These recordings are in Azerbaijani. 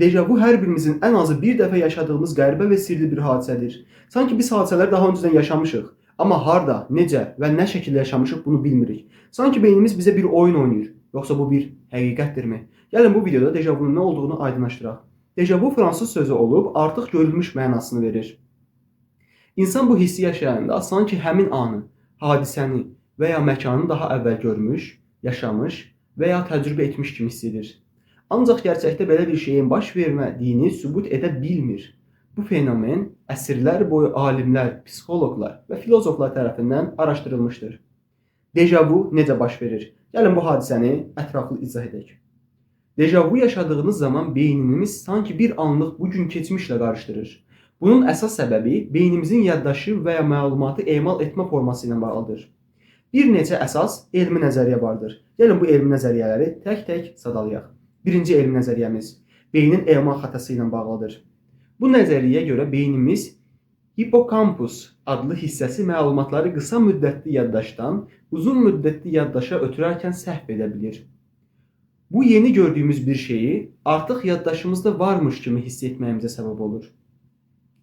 Dejavu hər birimizin ən azı bir dəfə yaşadığımız qəribə və sirli bir hadisədir. Sanki biz hadisələri daha öncədən yaşamışıq, amma harda, necə və nə şəkildə yaşamışıq bunu bilmirik. Sanki beynimiz bizə bir oyun oynayır, yoxsa bu bir həqiqətdirmi? Gəlin bu videoda dejavunun nə olduğunu aydınlaşdıraq. Dejavu fransız sözü olub, artıq görülmüş mənasını verir. İnsan bu hissi yaşayanda sanki həmin anı, hadisəni və ya məkanı daha əvvəl görmüş, yaşamış və ya təcrübə etmiş kimi hiss edir. Ancaq gerçəkdə belə bir şeyin baş vermədiyini sübut edə bilmir. Bu fenomen əsrlər boyu alimlər, psixoloqlar və filozoflar tərəfindən araşdırılmışdır. Dejavu necə baş verir? Gəlin bu hadisəni ətraflı izah edək. Dejavu yaşadığınız zaman beynimiz sanki bir anlıq bugün keçmişlə qarışdırır. Bunun əsas səbəbi beynimizin yaddaşı və ya məlumatı emal etmə forması ilə bağlıdır. Bir neçə əsas elmi nəzəriyyə vardır. Gəlin bu elmi nəzəriyyələri tək-tək sadalayaq. Birinci elmi nəzəriyyəmiz beynin emal xatası ilə bağlıdır. Bu nəzəriyyəyə görə beynimiz hipokampus adlı hissəsi məlumatları qısa müddətli yaddaşdan uzun müddətli yaddaşa ötürərkən səhv edə bilir. Bu yeni gördüyümüz bir şeyi artıq yaddaşımızda varmış kimi hiss etməyimizə səbəb olur.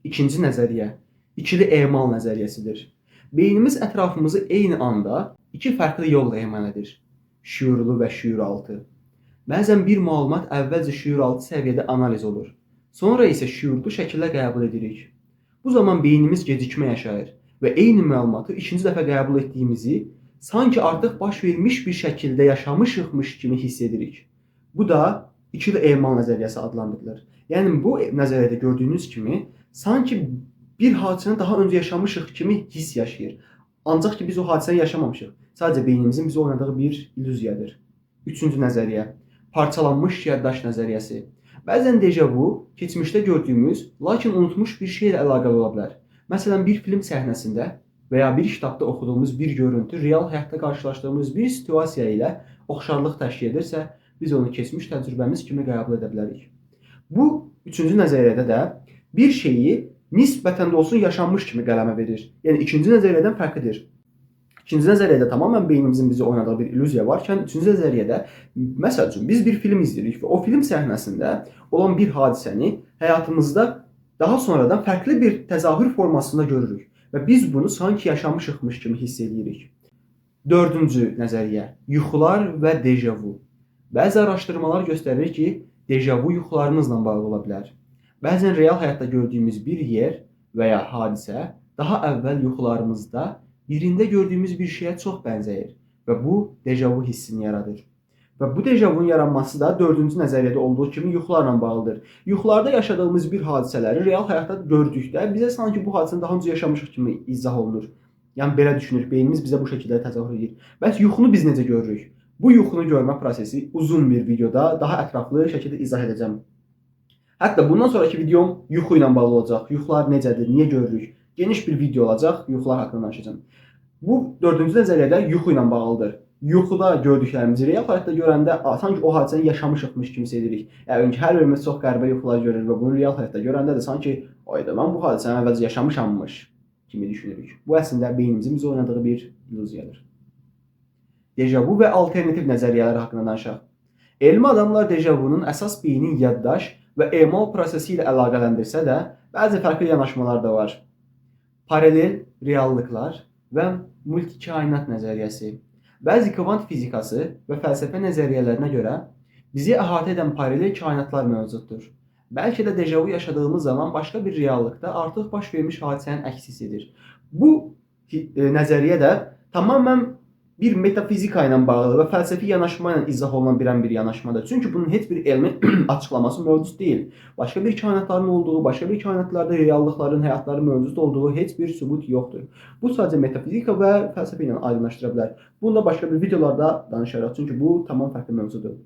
İkinci nəzəriyyə ikili emal nəzəriyyəsidir. Beynimiz ətrafımızı eyni anda iki fərqli yolla emal edir. Şüurlu və şüuraltı. Bəzən bir məlumat əvvəlcə şüuraltı səviyyədə analiz olur. Sonra isə şüurlu şəkildə qəbul edirik. Bu zaman beynimiz gecikmə yaşayır və eyni məlumatı ikinci dəfə qəbul etdiyimizi sanki artıq baş vermiş bir şəkildə yaşamışıqmış kimi hiss edirik. Bu da ikili emal nəzəriyyəsi adlandırılır. Yəni bu nəzəriyyədə gördüyünüz kimi sanki bir hadisəni daha öncə yaşamışıq kimi hiss yaşayır. Ancaq ki biz o hadisəni yaşamamışıq. Sadəcə beynimizin bizə oynadığı bir illüziyadır. Üçüncü nəzəriyyə parçalanmış yaddaş nəzəriyyəsi. Bəzən dejavu keçmişdə gördüyümüz, lakin unutmuş bir şeylə əlaqəli ola bilər. Məsələn, bir film səhnəsində və ya bir kitabda oxuduğumuz bir görüntü real həyatda qarşılaşdığımız bir situasiya ilə oxşarlıq təşkil edirsə, biz onu keçmiş təcrübəmiz kimi qəbul edə bilərik. Bu üçüncü nəzəriyyədə də bir şeyi nisbətən də olsun yaşanmış kimi qələmə verir. Yəni ikinci nəzəriyyədən fərqlidir. İkinci nəzəriyyədə tamamilə beynimizin bizi oynadığı bir illüziya varkən, üçüncü nəzəriyyədə, məsəl üçün, biz bir film izləyirik və o film səhnəsində olan bir hadisəni həyatımızda daha sonradan fərqli bir təzahür formasında görürük və biz bunu sanki yaşamışıqmış kimi hiss edirik. Dördüncü nəzəriyyə, yuxular və dejavu. Bəzi araşdırmalar göstərir ki, dejavu yuxularımızla bağlı ola bilər. Bəzən real həyatda gördüyümüz bir yer və ya hadisə daha əvvəl yuxularımızda birində gördüyümüz bir şeyə çox bənzəyir və bu dejavu hissini yaradır. Və bu dejavunun yaranması da dördüncü nəzəriyyədə olduğu kimi yuxularla bağlıdır. Yuxularda yaşadığımız bir hadisələri real həyatda gördükdə bizə sanki bu hadisəni daha öncə yaşamışıq kimi izah olunur. Yəni belə düşünür, beynimiz bizə bu şəkildə təzahür edir. Bəs yuxunu biz necə görürük? Bu yuxunu görmə prosesi uzun bir videoda daha ətraflı şəkildə izah edəcəm. Hətta bundan sonraki videom yuxu ilə bağlı olacaq. Yuxular necədir, niyə görürük? Geniş bir video olacaq, yuxular haqqında danışacağım. Bu dördüncü nəzəriyyədə yuxu ilə bağlıdır. Yuxuda gördüklərimizi real həyatda görəndə sanki o hadisəni yaşamışıqmış kimi hiss edirik. Yəni ki, hər birimiz çox qəribə yuxular görür və bunu real həyatda görəndə də sanki ayda mən bu hadisəni əvvəlcə yaşamışammış kimi düşünürük. Bu əslində beynimizin bizə oynadığı bir illüziyadır. Dejavu və alternativ nəzəriyyələr haqqında danışaq. Elmi adamlar dejavunun əsas beynin yaddaş və emal prosesi ilə əlaqələndirsə də, bəzi fərqli yanaşmalar da var. Paralel reallıqlar və multikainat nəzəriyyəsi. Bəzi kvant fizikası və fəlsəfə nəzəriyyələrinə görə bizi əhatə edən paralel kainatlar mövcuddur. Bəlkə də dejavu yaşadığımız zaman başqa bir reallıqda artıq baş vermiş hadisənin əksi hiss edir. Bu nəzəriyyə də tamamilə bir metafizika ilə bağlı və fəlsəfi yanaşma ilə izah olunan bir yanaşmadır. Çünki bunun heç bir elmi açıqlaması mövcud deyil. Başqa bir kainatların olduğu, başqa bir kainatlarda reallıqların, həyatların mövcud olduğu heç bir sübut yoxdur. Bu sadəcə metafizika və fəlsəfə ilə aydınlaşdıra bilər. Bunu da başqa bir videolarda danışarıq. Çünki bu tamam fərqli mövzudur.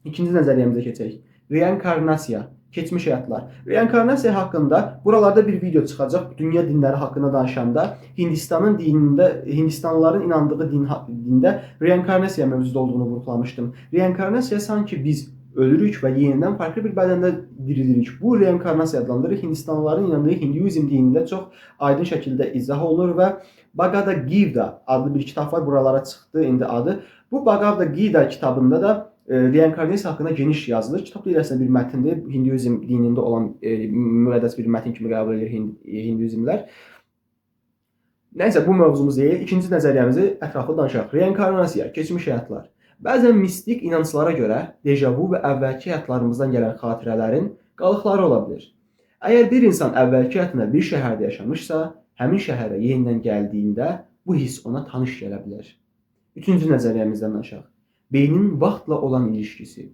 İkinci nəzəriyyəmizə keçək. Reinkarnasiya, keçmiş həyatlar. Reinkarnasiya haqqında buralarda bir video çıxacaq. Dünya dinləri haqqında danışanda Hindistanlıların inandığı dində reinkarnasiya mövcud olduğunu vurğulamışdım. Reinkarnasiya sanki biz ölürük və yenidən fərqli bir bədəndə dirilirik. Bu reinkarnasiya adlandırılır. Hindistanlıların inandığı Hinduizm dinində çox aydın şəkildə izah olunur və Bhagavad Gita adlı bir kitab var. Buralara çıxdı indi adı. Bu Bhagavad Gita kitabında da Reinkarnasiya haqqında geniş yazılır. Kitab əslində bir mətndir. Hinduizm dinində olan müqəddəs bir mətn kimi qəbul edir hinduizmlər. Nəysə, bu mövzumuz deyil. İkinci nəzəriyyəmizi ətraflı danışaq. Reinkarnasiya, keçmiş həyatlar. Bəzən mistik inanclara görə dejavu və əvvəlki həyatlarımızdan gələn xatirələrin qalıqları ola bilər. Əgər bir insan əvvəlki həyatında bir şəhərdə yaşamışsa, həmin şəhərə yenidən gəldiyində bu hiss ona tanış gələ bilər. Üçüncü nəzəriyyəmizdən danışaq. Beynin vaxtla olan ilişkisi.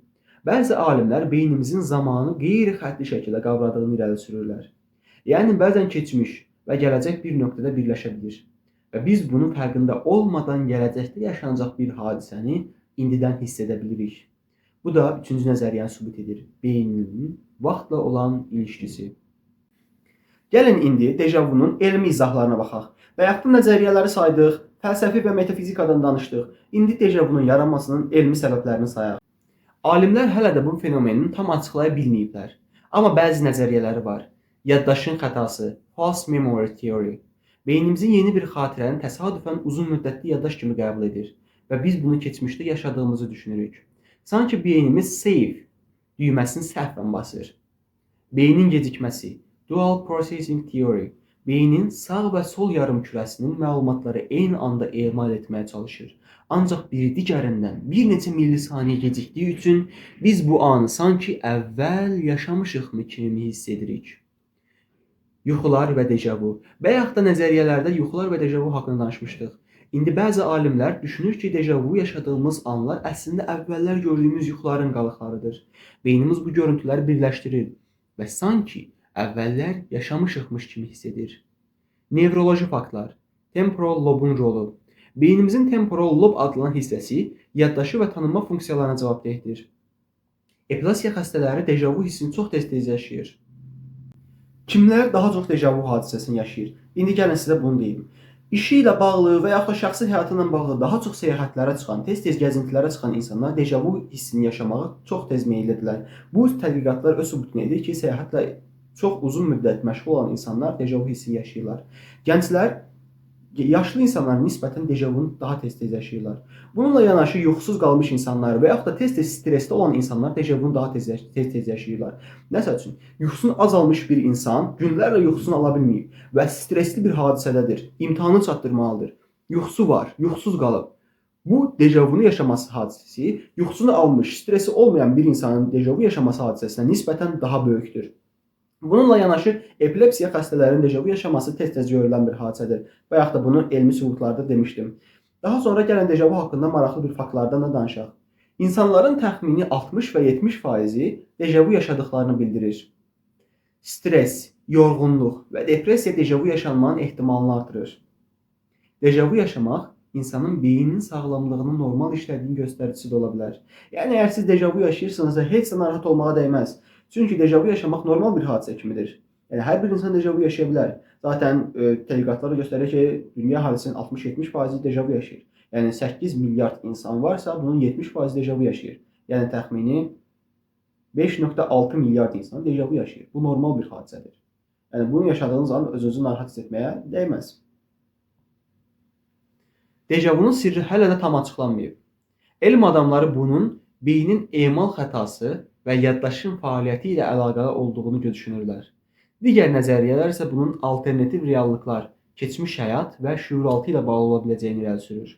Bəzi alimlər beynimizin zamanı qeyri-xətti şəkildə qavradığını irəli sürürlər. Yəni, bəzən keçmiş və gələcək bir nöqtədə birləşə bilir. Və biz bunun fərqində olmadan gələcəkdə yaşanacaq bir hadisəni indidən hiss edə bilirik. Bu da üçüncü nəzəriyyəni sübut edir. Beynin vaxtla olan ilişkisi. Gəlin indi dejavunun elmi izahlarına baxaq. Bayaqda nəzəriyyələri saydıq, fəlsəfi və metafizikadan danışdıq. İndi dejavunun yaranmasının elmi səbəblərini sayaq. Alimlər hələ də bu fenomenini tam açıqlaya bilməyiblər. Amma bəzi nəzəriyyələri var. Yaddaşın xətası, false memory theory. Beynimizin yeni bir xatirəni təsadüfən uzun müddətli yaddaş kimi qəbul edir və biz bunu keçmişdə yaşadığımızı düşünürük. Sanki beynimiz save düyməsini səhvən basır. Beynin gecikməsi, dual processing theory. Beynin sağ və sol yarımkürəsinin məlumatları eyni anda emal etməyə çalışır. Ancaq biri digərindən bir neçə millisaniyə gecikdiyi üçün biz bu anı sanki əvvəl yaşamışıqmı kimi hiss edirik. Yuxular və dejavu. Bayaq da nəzəriyyələrdə yuxular və dejavu haqqında danışmışdıq. İndi bəzi alimlər düşünür ki, dejavu yaşadığımız anlar əslində əvvəllər gördüyümüz yuxuların qalıqlarıdır. Beynimiz bu görüntüləri birləşdirir və sanki əvvəllər yaşamışıqmış kimi hiss edir. Nevroloji faktlar. Temporal lobun rolu. Beynimizin temporal lob adlanan hissəsi yaddaşı və tanınma funksiyalarına cavabdehdir. Epilepsiya xəstələri dejavu hissini çox tez yaşayır. Kimlər daha çox dejavu hadisəsini yaşayır? İndi gəlin sizə bunu deyim. İşi ilə bağlı və yaxud da şəxsi həyatı ilə bağlı daha çox səyahətlərə çıxan, tez-tez gəzintilərə çıxan insanlar dejavu hissini yaşamağa çox tez meyillidirlər. Bu tədqiqatlar öz sübutunu edir ki, səyahətlə çox uzun müddət məşğul olan insanlar dejavu hissini yaşayırlar. Gənclər yaşlı insanlar nisbətən dejavunu daha tez-tez yaşayırlar. Bununla yanaşı yuxusuz qalmış insanlar və yaxud da tez-tez stressdə olan insanlar dejavunu daha tez-tez yaşayırlar. Məsəl üçün, yuxusunu azalmış bir insan günlərlə yuxusunu ala bilməyib və stressli bir hadisədədir, imtahanı çatdırmalıdır. Yuxusu var, yuxusuz qalıb. Bu dejavunu yaşaması hadisəsi yuxusunu almış, stressi olmayan bir insanın dejavu yaşaması hadisəsinə nisbətən daha böyükdür. Bununla yanaşı epilepsiya xəstələrinin dejavu yaşaması tez-tez görülən bir hadisədir. Bayaq da bunu elmi sübutlarda demişdim. Daha sonra gələn dejavu haqqında maraqlı bir faktlardan da danışaq. İnsanların təxmini 60 və 70% dejavu yaşadıqlarını bildirir. Stress, yorğunluq və depressiya dejavu yaşanmanın ehtimalını artırır. Dejavu yaşamaq insanın beyninin sağlamlığının normal işlədiyini göstəricisi də ola bilər. Yəni, əgər siz dejavu yaşayırsınızsa heç də narahat olmağa dəyməz. Çünki dejavu yaşamaq normal bir hadisə kimidir. Yəni, hər bir insan dejavu yaşaya bilər. Zaten tədqiqatlar göstərir ki, dünya əhalisinin 60-70% dejavu yaşayır. Yəni, 8 milyard insan varsa, bunun 70% dejavu yaşayır. Yəni, təxmini 5.6 milyard insan dejavu yaşayır. Bu normal bir hadisədir. Yəni, bunu yaşadığınız zaman öz-özünü narahat hiss etməyə dəyməz. Dejavunun sirri hələ də tam açıqlanmayıb. Elm adamları bunun beynin emal xətası və yaddaşın fəaliyyəti ilə əlaqəli olduğunu düşünürlər. Digər nəzəriyyələr isə bunun alternativ reallıqlar, keçmiş həyat və şüuraltı ilə bağlı ola biləcəyini irəli sürür.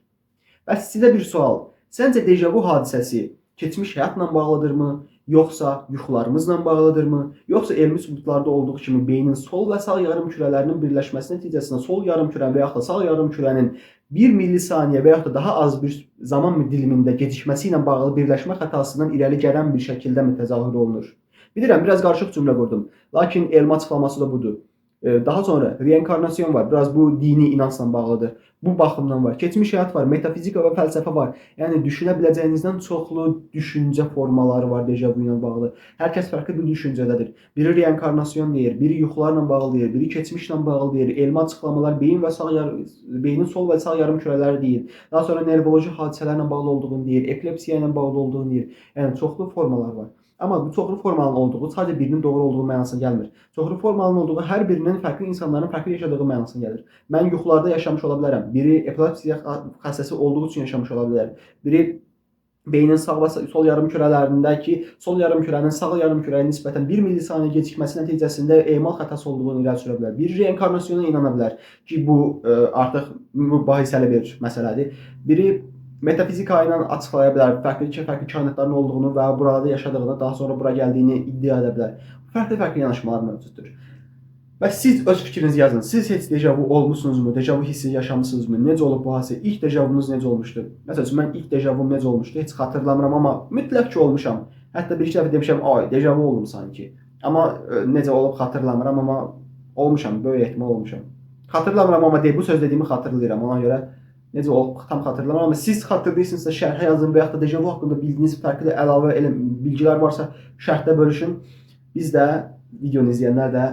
Bəs sizə bir sual. Səncə dejavu hadisəsi keçmiş həyatla bağlıdırmı, yoxsa yuxularımızla bağlıdırmı, yoxsa elmi sübutlarda olduğu kimi beynin sol və sağ yarımkürələrinin birləşməsi nəticəsində sol yarımkürə və yaxud da sağ yarımkürənin 1 millisaniyə və yaxud da daha az bir zaman dilimində gecikməsi ilə bağlı birləşmə xətasından irəli gələn bir şəkildə mi təzahür olunur? Bilirəm, biraz qarışıq cümlə qurdum, lakin elmi açıqlaması da budur. Daha sonra reinkarnasyon var, biraz bu dini inancla bağlıdır. Bu baxımdan var. Keçmiş həyat var, metafizika və fəlsəfə var. Yəni, düşünə biləcəyinizdən çoxlu düşüncə formaları var dejavu ilə bağlı. Hər kəs fərqli bir düşüncədədir. Biri reinkarnasyon deyir, biri yuxularla bağlı deyir, biri keçmişlə bağlı deyir. Elmi açıqlamalar beynin sol və sağ yarımkürələri deyir. Daha sonra nevroloji hadisələrlə bağlı olduğunu deyir, epilepsiya ilə bağlı olduğunu deyir. Yəni, çoxlu formalar var. Amma bu çoxlu formalının olduğu sadəcə birinin doğru olduğu mənasına gəlmir. Çoxlu formalının olduğu hər birinin fərqli insanların fərqli yaşadığı mənasına gəlir. Mən yuxularda yaşamış ola bilərəm. Biri epilepsiya xəstəsi olduğu üçün yaşamış ola bilər. Biri beynin sağ və sol yarımkürələrindəki sol yarımkürənin sağ yarımkürəyə nisbətən 1 millisaniyə gecikməsi nəticəsində emal xətası olduğunu irəli sürə bilər. Bir reinkarnasyona inana bilər ki, bu artıq mübahisəli bir məsələdir. Biri metafizika ilə açıqlaya bilər, fərqli kainatların olduğunu və burada yaşadığını, daha sonra bura gəldiyini iddia edə bilər. Fərqli yanaşmalar mövcuddur. Və siz öz fikrinizi yazın. Siz heç dejavu olmusunuzmu? Dejavu hissi yaşamısınızmı? Necə olub bu hadisə? İlk dejavunuz necə olmuşdu? Məsələn, mən ilk dejavum necə olmuşdu? Heç xatırlamıram, amma mütləq ki olmuşam. Hətta bir iki dəfə demişəm, ay, dejavu oldum sanki. Amma necə olub xatırlamıram, amma olmuşam, böyük ehtimal olmuşam. Xatırlamıram, amma bu söz dediyimi xatırlayıram. Ona görə necə olub tam xatırlamıram, amma siz xatırlayırsınızsa şərhə yazın və yaxud da dejavu haqqında bildiyiniz fərqli əlavə bilgilər varsa şərhdə bölüşün. Biz də videonu izləyənlər də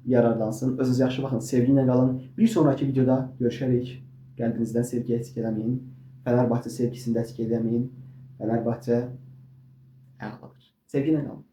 yararlansın. Özünüzə yaxşı baxın, sevgi ilə qalın. Bir sonraki videoda görüşərik. Qəlbinizdən sevgi eksik eləməyin. Fenerbahçe sevgisini də eksik eləməyin. Fenerbahçe əladır. Sevgi ilə qalın.